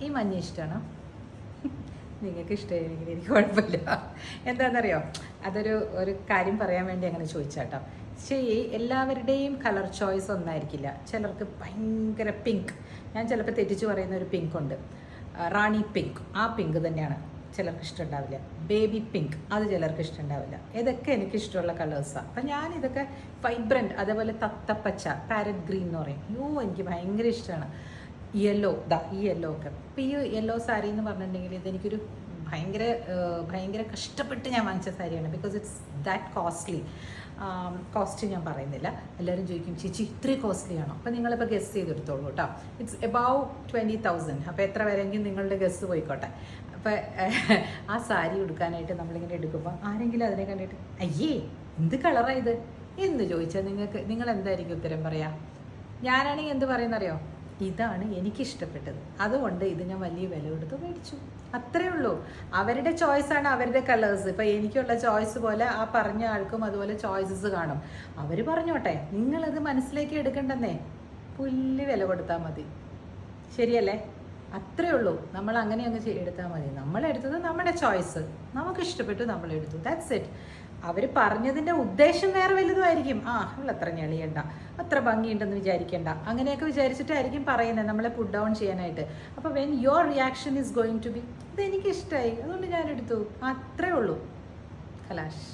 ഈ മഞ്ഞ ഇഷ്ടമാണോ? നിങ്ങൾക്ക് ഇഷ്ടമായിരിക്കും, എനിക്ക് കുഴപ്പമില്ല. എന്താണെന്നറിയോ, ഒരു കാര്യം പറയാൻ വേണ്ടി അങ്ങനെ ചോദിച്ചാട്ടോ. ശരി, എല്ലാവരുടെയും കളർ ചോയ്സ് ഒന്നായിരിക്കില്ല. ചിലർക്ക് ഭയങ്കര പിങ്ക്, ഞാൻ ചിലപ്പോൾ തെറ്റിച്ച് പറയുന്ന ഒരു പിങ്ക് ഉണ്ട്, റാണി പിങ്ക്, ആ പിങ്ക് തന്നെയാണ് ചിലർക്ക് ഇഷ്ടമുണ്ടാവില്ല. ബേബി പിങ്ക്, അത് ചിലർക്ക് ഇഷ്ടമുണ്ടാവില്ല. ഇതൊക്കെ എനിക്ക് ഇഷ്ടമുള്ള കളേഴ്സാണ്. അപ്പം ഞാനിതൊക്കെ വൈബ്രൻറ്റ്, അതേപോലെ തത്തപ്പച്ച, പാരറ്റ് ഗ്രീൻ എന്ന് പറയും, എനിക്ക് ഭയങ്കര ഇഷ്ടമാണ്. യെല്ലോ, ഈ യെല്ലോ ഒക്കെ. അപ്പോൾ ഈ യെല്ലോ സാരി എന്ന് പറഞ്ഞിട്ടുണ്ടെങ്കിൽ ഇതെനിക്കൊരു ഭയങ്കര കഷ്ടപ്പെട്ട് ഞാൻ വാങ്ങിച്ച സാരിയാണ്. Because it's that costly. Cost ഞാൻ പറയുന്നില്ല. എല്ലാവരും ചോദിക്കും, ചേച്ചി ഇത്രയും കോസ്റ്റ്ലി ആണോ? അപ്പോൾ നിങ്ങളിപ്പോൾ ഗസ് ചെയ്തെടുത്തോളൂ കേട്ടോ. It's above 20,000. അപ്പോൾ എത്ര വരെയെങ്കിലും നിങ്ങളുടെ ഗസ് പോയിക്കോട്ടെ. അപ്പോൾ ആ സാരി ഉടുക്കാനായിട്ട് നമ്മളിങ്ങനെ എടുക്കുമ്പോൾ ആരെങ്കിലും അതിനെ കണ്ടിട്ട് അയ്യേ എന്ത് കളറാണ് ഇത് എന്ന് ചോദിച്ചാൽ നിങ്ങൾ എന്തായിരിക്കും ഉത്തരം പറയാം? ഞാനാണെങ്കിൽ എന്ത് പറയുന്നറിയോ? ഇതാണ് എനിക്കിഷ്ടപ്പെട്ടത്, അതുകൊണ്ട് ഇത് ഞാൻ വലിയ വില കൊടുത്ത് മേടിച്ചു, അത്രേ ഉള്ളൂ. അവരുടെ ചോയ്സാണ് അവരുടെ കളേഴ്സ്. ഇപ്പം എനിക്കുള്ള ചോയ്സ് പോലെ ആ പറഞ്ഞ ആൾക്കും അതുപോലെ ചോയ്സസ് കാണും. അവർ പറഞ്ഞോട്ടെ, നിങ്ങളത് മനസ്സിലേക്ക് എടുക്കണ്ടെന്നേ, പുല്ല് വില കൊടുത്താൽ മതി. ശരിയല്ലേ? അത്രേ ഉള്ളൂ. നമ്മൾ അങ്ങനെ അങ്ങ് എടുത്താൽ മതി. നമ്മളെടുത്തത് നമ്മുടെ ചോയ്സ്, നമുക്ക് ഇഷ്ടപ്പെട്ടു, നമ്മളെടുത്തു, ദാറ്റ്സ് ഇറ്റ്. അവർ പറഞ്ഞതിൻ്റെ ഉദ്ദേശം വേറെ വലുതുമായിരിക്കും. ഇവളത്ര ഞെളിയണ്ട, അത്ര ഭംഗിയുണ്ടെന്ന് വിചാരിക്കേണ്ട, അങ്ങനെയൊക്കെ വിചാരിച്ചിട്ടായിരിക്കും പറയുന്നത് നമ്മളെ പുട്ട് ഡൗൺ ചെയ്യാനായിട്ട്. അപ്പോൾ when your reaction is going to be ഇതെനിക്കിഷ്ടമായി അതുകൊണ്ട് ഞാനെടുത്തു, അത്രേ ഉള്ളൂ. കലാഷ്.